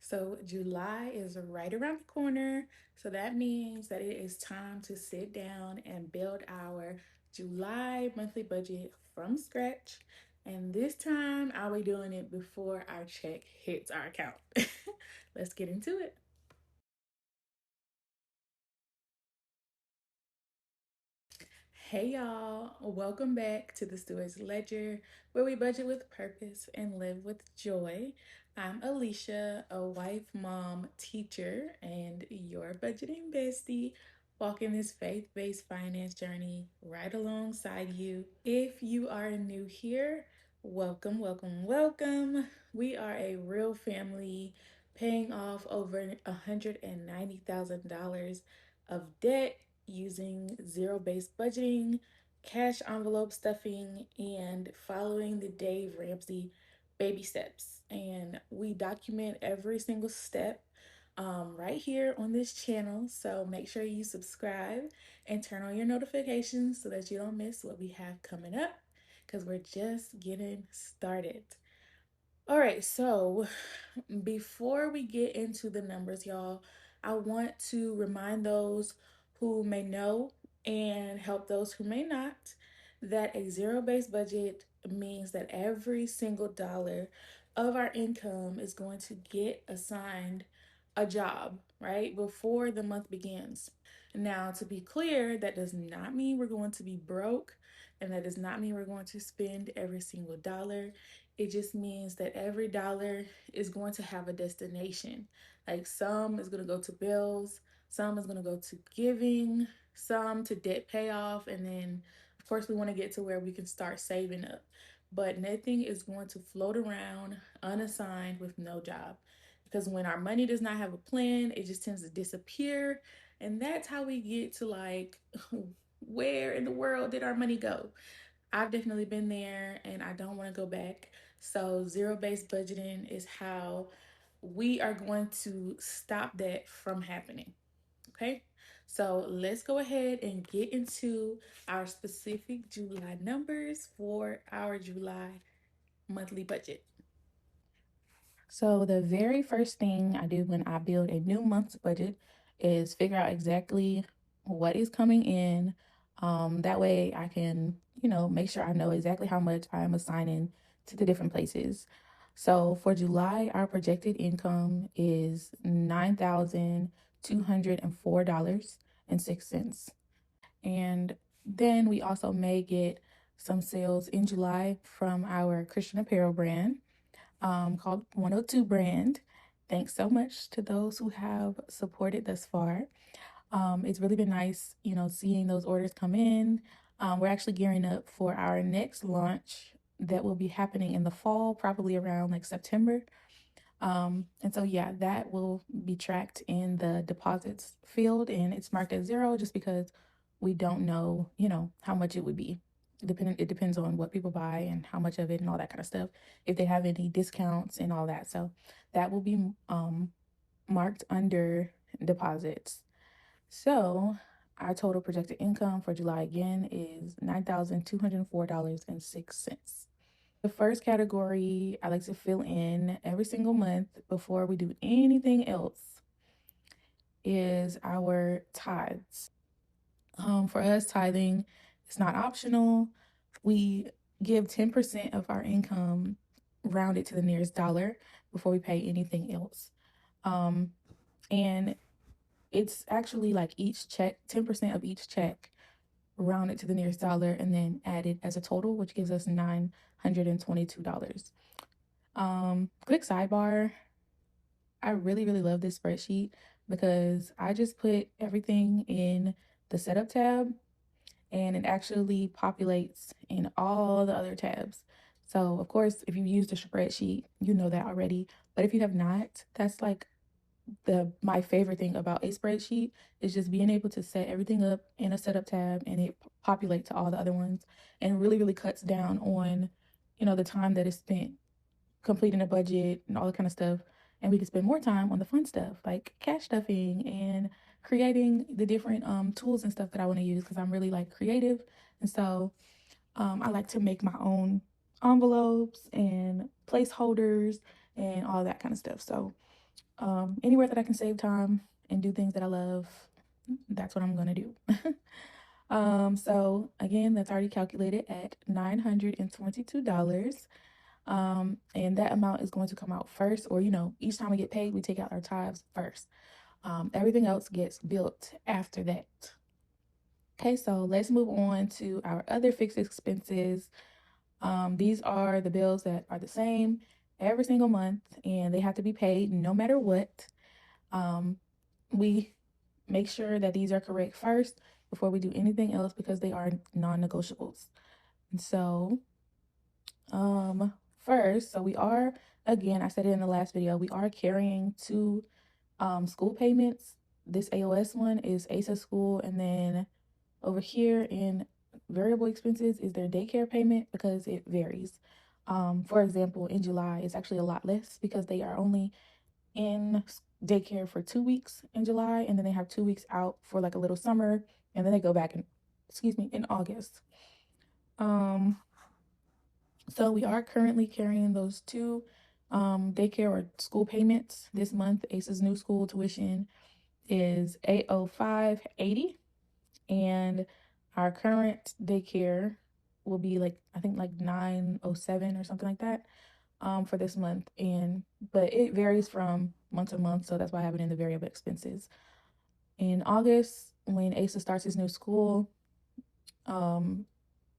So July is right around the corner. So that means that it is time to sit down and build our July monthly budget from scratch. And this time I'll be doing it before our check hits our account. Let's get into it. Hey y'all, welcome back to the Stewards Ledger, where we budget with purpose and live with joy. I'm Alicia, a wife, mom, teacher, and your budgeting bestie, walking this faith based finance journey right alongside you. If you are new here, welcome, welcome, welcome. We are a real family paying off over $190,000 of debt using zero based budgeting, cash envelope stuffing, and following the Dave Ramsey baby steps. And we document every single step right here on this channel. So make sure you subscribe and turn on your notifications so that you don't miss what we have coming up because we're just getting started. All right, so before we get into the numbers, y'all, I want to remind those who may know and help those who may not that a zero based budget means that every single dollar of our income is going to get assigned a job, right? Before the month begins. Now, to be clear, that does not mean we're going to be broke, and that does not mean we're going to spend every single dollar. It just means that every dollar is going to have a destination. Like some is going to go to bills, some is going to go to giving, some to debt payoff, and then, of course, we want to get to where we can start saving up. But nothing is going to float around unassigned with no job. Because when our money does not have a plan, it just tends to disappear. And that's how we get to like, where in the world did our money go? I've definitely been there and I don't want to go back. So, zero based budgeting is how we are going to stop that from happening. Okay. So, let's go ahead and get into our specific July numbers for our July monthly budget. So, the very first thing I do when I build a new month's budget is figure out exactly what is coming in. That way I can, make sure I know exactly how much I'm assigning to the different places. So, for July, our projected income is $9,204.06. And then we also may get some sales in July from our Christian apparel brand called 102 Brand. Thanks so much to those who have supported thus far. It's really been nice, seeing those orders come in. We're actually gearing up for our next launch that will be happening in the fall, probably around like September. And so, yeah, that will be tracked in the deposits field and it's marked as zero just because we don't know, how much it would be. It depends on what people buy and how much of it and all that kind of stuff. If they have any discounts and all that. So that will be marked under deposits. So our total projected income for July again is $9,204.06. The first category I like to fill in every single month before we do anything else is our tithes. For us, tithing is not optional. We give 10% of our income rounded to the nearest dollar before we pay anything else. And it's actually like each check, 10% of each check rounded to the nearest dollar and then added as a total, which gives us $922. Quick sidebar. I really, really love this spreadsheet because I just put everything in the setup tab and it actually populates in all the other tabs. So, of course, if you've used a spreadsheet, you know that already. But if you have not, that's like the my favorite thing about a spreadsheet is just being able to set everything up in a setup tab and it populate to all the other ones and really, really cuts down on, the time that is spent completing a budget and all that kind of stuff. And we can spend more time on the fun stuff like cash stuffing and creating the different tools and stuff that I want to use because I'm really like creative. And so I like to make my own envelopes and placeholders and all that kind of stuff. So Anywhere that I can save time and do things that I love, that's what I'm gonna do. So again, that's already calculated at $922. And that amount is going to come out first, or each time we get paid, we take out our tithes first. Everything else gets built after that. Okay, so let's move on to our other fixed expenses. These are the bills that are the same every single month, and they have to be paid no matter what. Um, we make sure that these are correct first before we do anything else because they are non-negotiables. And so, um, first, so we are, again, I said it in the last video, we are carrying two school payments. This AOS one is ASA school, and then over here in variable expenses is their daycare payment because it varies. For example, in July, it's actually a lot less because they are only in daycare for 2 weeks in July, and then they have 2 weeks out for like a little summer, and then they go back in August. So we are currently carrying those two daycare or school payments this month. ACE's new school tuition is $805.80, and our current daycare will be like I think like 907 or something like that for this month. But it varies from month to month, so that's why I have it in the variable expenses. In August, when ASA starts his new school, um,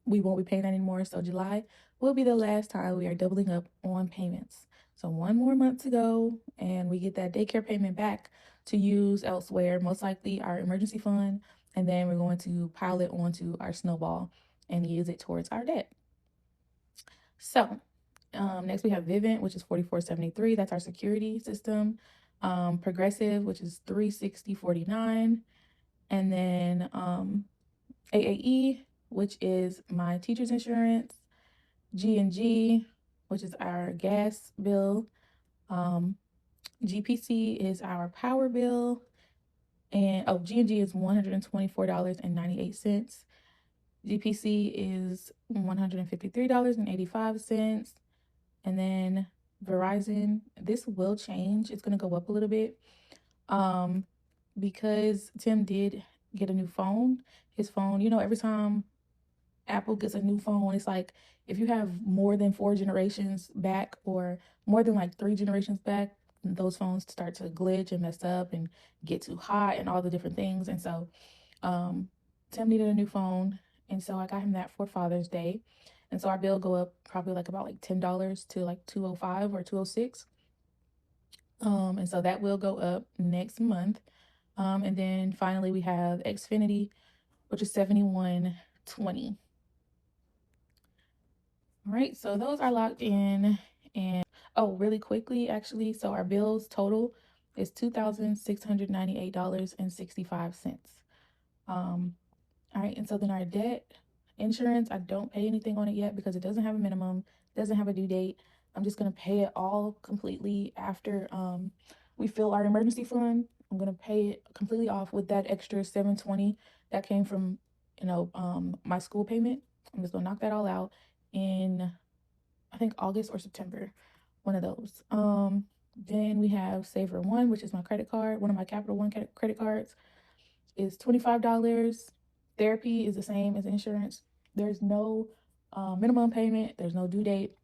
we won't be paying that anymore. So July will be the last time we are doubling up on payments. So one more month to go, and we get that daycare payment back to use elsewhere, most likely our emergency fund, and then we're going to pile it onto our snowball and use it towards our debt. So next we have Vivint, which is $44.73. That's our security system. Progressive, which is $360.49, and then AAE, which is my teacher's insurance. G&G, which is our gas bill. GPC is our power bill. And G&G is $124.98. GPC is $153.85. And then Verizon, this will change. It's going to go up a little bit. Because Tim did get a new phone. His phone, every time Apple gets a new phone, it's like if you have more than 4 generations back or more than like 3 generations back, those phones start to glitch and mess up and get too hot and all the different things. And so Tim needed a new phone, and so I got him that for Father's Day. And so our bill go up probably like about like $10 to like 205 or 206. And so that will go up next month. And then finally we have Xfinity, which is 7120. All right, so those are locked in. And oh, really quickly, actually, so our bills total is $2,698.65. All right, and so then our debt insurance, I don't pay anything on it yet because it doesn't have a minimum, doesn't have a due date. I'm just gonna pay it all completely after we fill our emergency fund. I'm gonna pay it completely off with that extra 720 that came from my school payment. I'm just gonna knock that all out in I think August or September, one of those. Then we have Saver One, which is my credit card. One of my Capital One credit cards is $25. Therapy is the same as insurance. There's no minimum payment. There's no due date,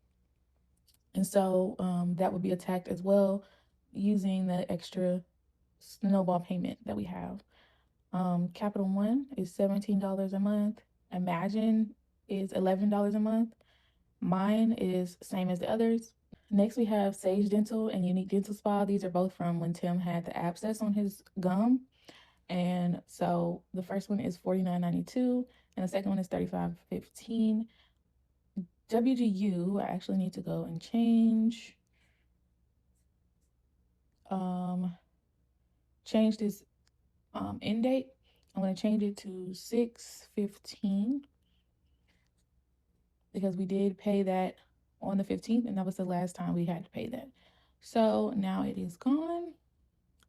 and so that would be attacked as well using the extra snowball payment that we have. Capital One is $17 a month. Imagine is $11 a month. Mine is same as the others. Next, we have Sage Dental and Unique Dental Spa. These are both from when Tim had the abscess on his gum. And so the first one is $49.92 and the second one is $35.15. WGU, I actually need to go and change this end date. I'm going to change it to 6/15 because we did pay that on the 15th, and that was the last time we had to pay that. So now it is gone.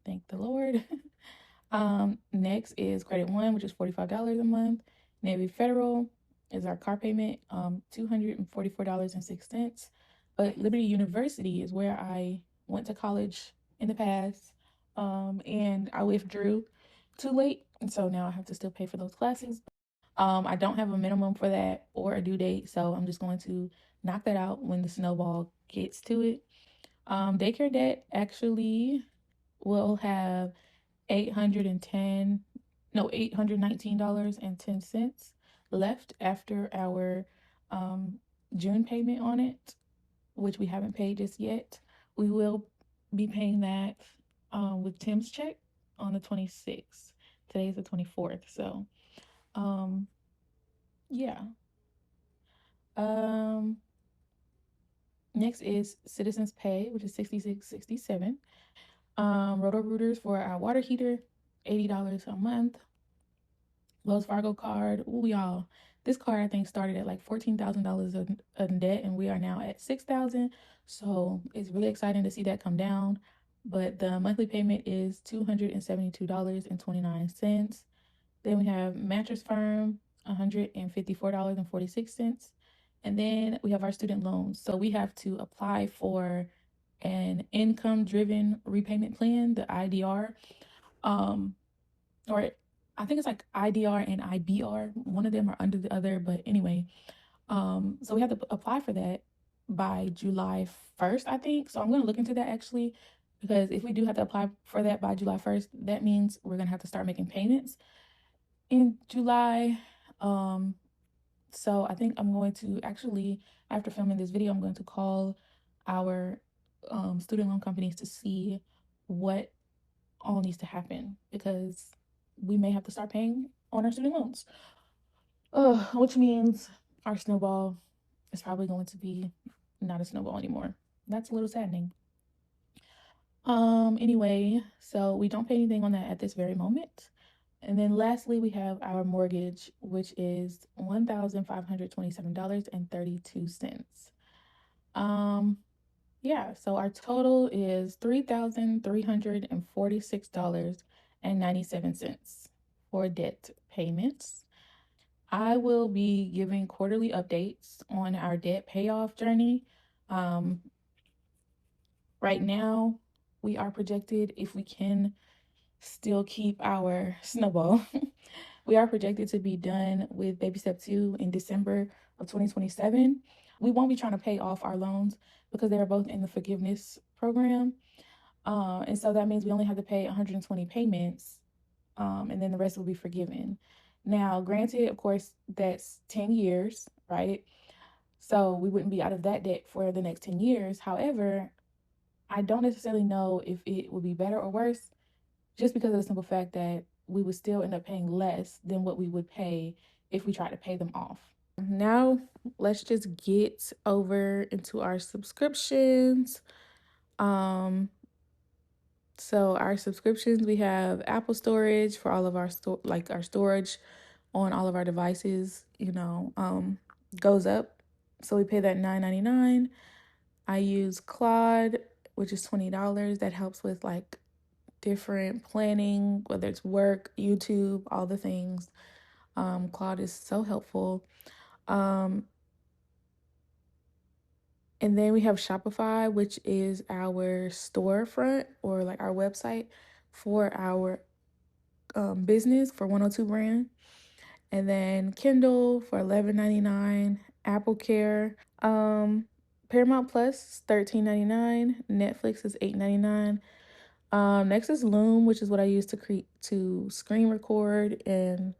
Thank the Lord. Next is Credit One, which is $45 a month. Navy Federal is our car payment, $244.06. But Liberty University is where I went to college in the past, and I withdrew too late, and so now I have to still pay for those classes. I don't have a minimum for that or a due date, so I'm just going to knock that out when the snowball gets to it. Daycare debt actually will have 810 no $819.10 left after our June payment on it, which we haven't paid just yet. We will be paying that with Tim's check on the 26th. Today's the 24th, so um yeah. um Next is Citizens Pay, which is 66.67. Roto Rooters for our water heater, $80 a month. Wells Fargo card. Ooh, y'all. This card I think started at like $14,000 in debt, and we are now at 6,000. So it's really exciting to see that come down. But the monthly payment is $272.29. Then we have Mattress Firm, $154.46. And then we have our student loans. So we have to apply for an income driven repayment plan, the IDR. Um, or I think it's like IDR and IBR. One of them are under the other, but anyway, so we have to apply for that by July 1st, I think. So I'm going to look into that actually, because if we do have to apply for that by July 1st, that means we're going to have to start making payments in July. So I think I'm going to actually, after filming this video, I'm going to call our student loan companies to see what all needs to happen, because we may have to start paying on our student loans. Which means our snowball is probably going to be not a snowball anymore. That's a little saddening. Anyway, so we don't pay anything on that at this very moment. And then lastly, we have our mortgage, which is $1,527.32. Yeah, so our total is $3,346.97 for debt payments. I will be giving quarterly updates on our debt payoff journey. Um, right now, we are projected, if we can still keep our snowball, we are projected to be done with baby step 2 in December of 2027. We won't be trying to pay off our loans because they are both in the forgiveness program. And so that means we only have to pay 120 payments, and then the rest will be forgiven. Now, granted, of course, that's 10 years, right? So we wouldn't be out of that debt for the next 10 years. However, I don't necessarily know if it would be better or worse, just because of the simple fact that we would still end up paying less than what we would pay if we tried to pay them off. Now, let's just get over into our subscriptions. Um, so our subscriptions, we have Apple storage for all of our our storage on all of our devices, goes up. So we pay that $9.99. I use Claude, which is $20. That helps with like different planning, whether it's work, YouTube, all the things. Claude is so helpful. And then we have Shopify, which is our storefront or like our website for our business for 102 brand. And then Kindle for $11.99, Apple Care, Paramount Plus $13.99, Netflix is $8.99. Next is Loom, which is what I use to screen record and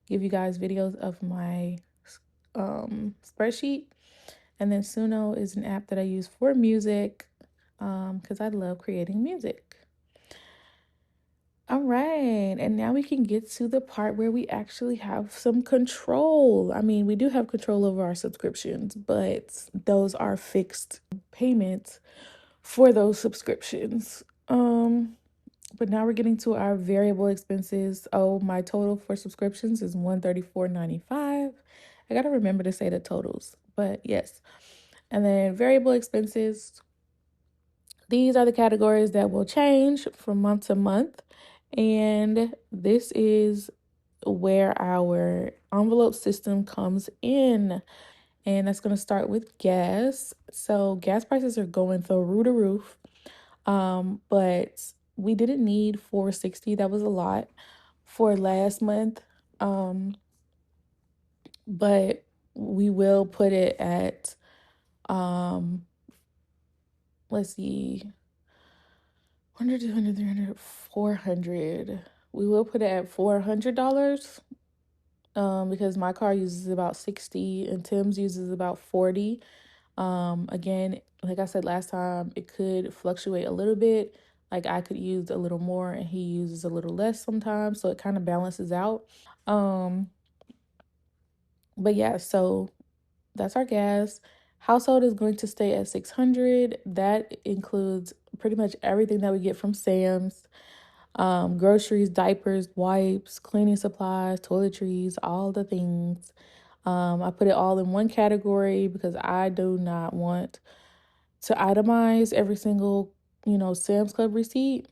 give you guys videos of my spreadsheet. And then Suno is an app that I use for music, because I love creating music. All right, and now we can get to the part where we actually have some control. I mean, we do have control over our subscriptions, but those are fixed payments for those subscriptions. But now we're getting to our variable expenses. Oh, my total for subscriptions is $134.95. I gotta remember to say the totals, but yes. And then variable expenses, these are the categories that will change from month to month. And this is where our envelope system comes in. And that's going to start with gas. So gas prices are going through the roof. But we didn't need 460. That was a lot for last month. Um, but we will put it at um let's see, 100, 200, 300, 400. We will put it at $400 because my car uses about 60 and Tim's uses about 40. Again, like I said last time, it could fluctuate a little bit. Like I could use a little more and he uses a little less sometimes, so it kind of balances out. Um, but yeah, so that's our gas. Household is going to stay at 600. That includes pretty much everything that we get from Sam's. Groceries, diapers, wipes, cleaning supplies, toiletries, all the things. I put it all in one category because I do not want to itemize every single, Sam's Club receipt.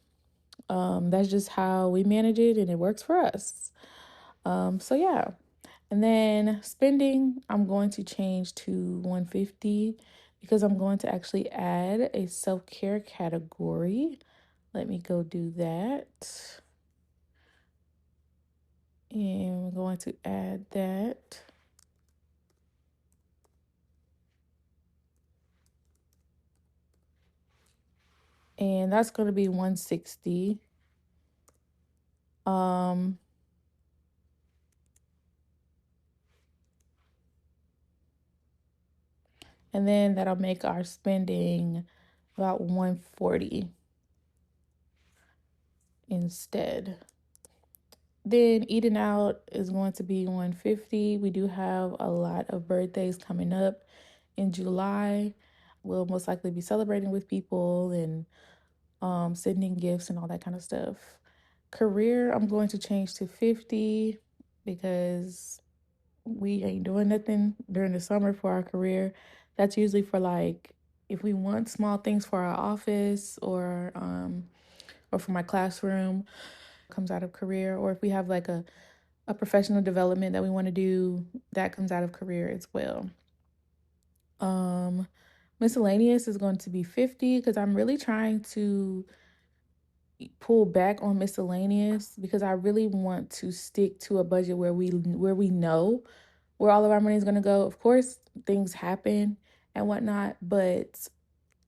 That's just how we manage it and it works for us. So yeah. And then spending, I'm going to change to 150 because I'm going to actually add a self-care category. Let me go do that. And we're going to add that. And that's going to be 160. Um, and then that'll make our spending about 140 instead. Then eating out is going to be 150. We do have a lot of birthdays coming up in July. We'll most likely be celebrating with people and sending gifts and all that kind of stuff. Career, I'm going to change to 50 because we ain't doing nothing during the summer for our career. That's usually for like if we want small things for our office or for my classroom comes out of career, or if we have like a professional development that we want to do, that comes out of career as well. Um Miscellaneous is going to be 50 because I'm really trying to pull back on miscellaneous because I really want to stick to a budget where we know where all of our money is going to go. Of course, things happen and whatnot, but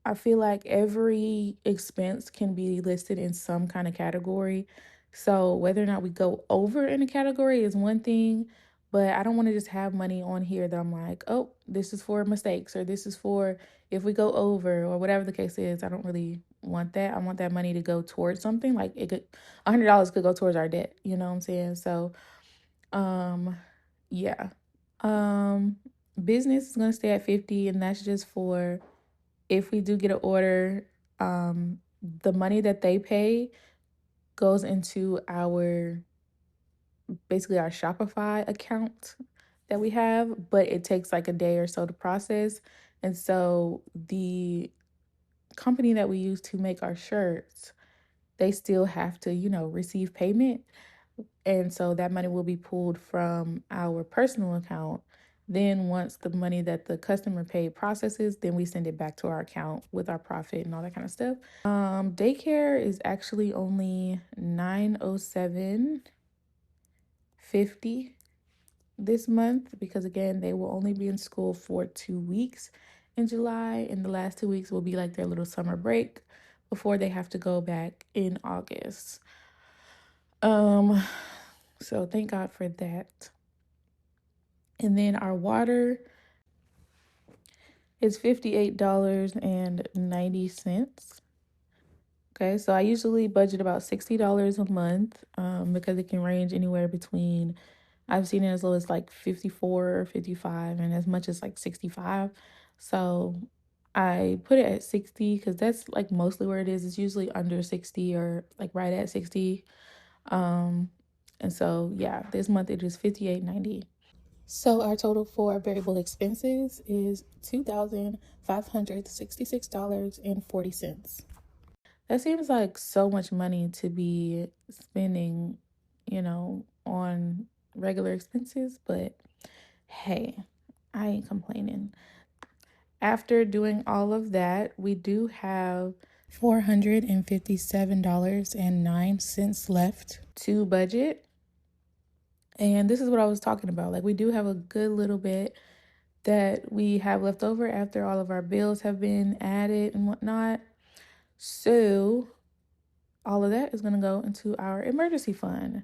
I feel like every expense can be listed in some kind of category. So whether or not we go over in a category is one thing, but I don't want to just have money on here that I'm like, oh, this is for mistakes or this is for if we go over or whatever the case is. I don't really want that. I want that money to go towards something. Like $100 could go towards our debt. You know what I'm saying? So, um, yeah. Um, Business is gonna stay at 50, and that's just for if we do get an order, the money that they pay goes into our basically our Shopify account that we have, but it takes like a day or so to process. And so the company that we use to make our shirts, they still have to, receive payment. And so that money will be pulled from our personal account. Then once the money that the customer paid processes, then we send it back to our account with our profit and all that kind of stuff. Daycare is actually only $907.50 this month because again, they will only be in school for 2 weeks in July, and the last 2 weeks will be like their little summer break before they have to go back in August. So thank God for that. And then our water is $58.90. Okay, so I usually budget about $60 a month because it can range anywhere between, I've seen it as low as like 54 or 55 and as much as like 65. So I put it at 60 because that's like mostly where it is. It's usually under 60 or like right at 60. Um, and so yeah, this month it is 58.90. So our total for variable expenses is $2,566.40. That seems like so much money to be spending, on regular expenses, but hey, I ain't complaining. After doing all of that, we do have $457.09 left to budget. And this is what I was talking about. Like, we do have a good little bit that we have left over after all of our bills have been added and whatnot. So, all of that is going to go into our emergency fund.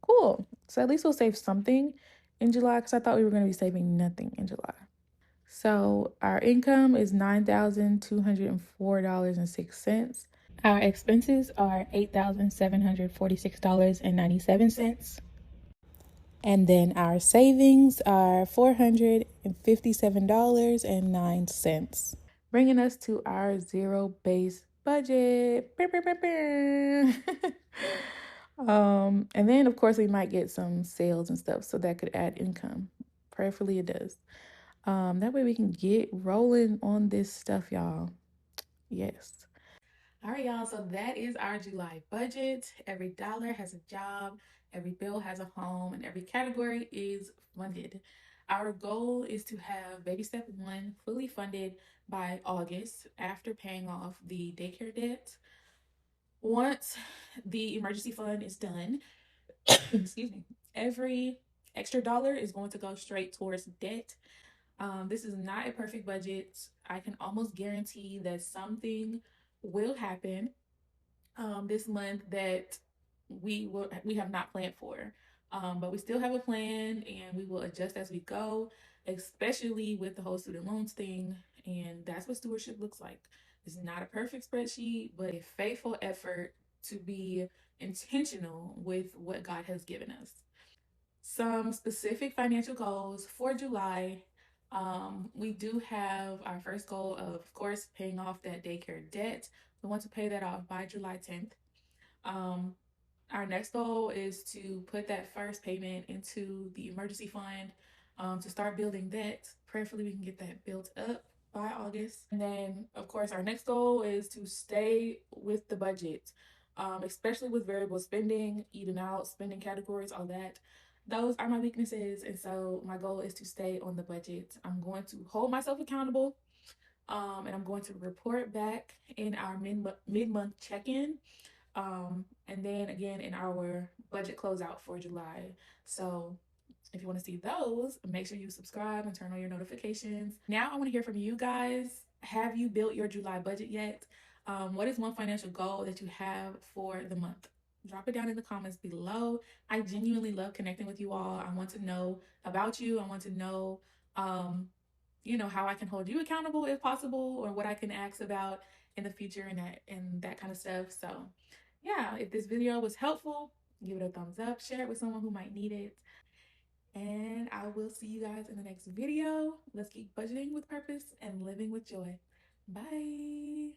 Cool. So, at least we'll save something in July because I thought we were going to be saving nothing in July. So, our income is $9,204.06. Our expenses are $8,746.97. And then our savings are $457.09, bringing us to our zero base budget. And then, of course, we might get some sales and stuff, so that could add income. Prayerfully, it does. That way we can get rolling on this stuff, y'all. Yes. All right, y'all. So that is our July budget. Every dollar has a job, every bill has a home, and every category is funded. Our goal is to have baby step one fully funded by August after paying off the daycare debt. Once the emergency fund is done, excuse me, every extra dollar is going to go straight towards debt. This is not a perfect budget. I can almost guarantee that something will happen this month that we have not planned for. But we still have a plan and we will adjust as we go, especially with the whole student loans thing. And that's what stewardship looks like. It's not a perfect spreadsheet, but a faithful effort to be intentional with what God has given us. Some specific financial goals for July. We do have our first goal of course, paying off that daycare debt. We want to pay that off by July 10th. Um, our next goal is to put that first payment into the emergency fund to start building that. Prayerfully, we can get that built up by August. And then, of course, our next goal is to stay with the budget, especially with variable spending, eating out, spending categories, all that. Those are my weaknesses. And so, my goal is to stay on the budget. I'm going to hold myself accountable and I'm going to report back in our mid-month check-in and then again in our budget closeout for July. So if you want to see those, make sure you subscribe and turn on your notifications. Now I want to hear from you guys. Have you built your July budget yet? What is one financial goal that you have for the month? Drop it down in the comments below. I genuinely love connecting with you all. I want to know about you. I want to know how I can hold you accountable if possible, or what I can ask about in the future and that kind of stuff. So yeah, if this video was helpful, give it a thumbs up, share it with someone who might need it. And I will see you guys in the next video. Let's keep budgeting with purpose and living with joy. Bye.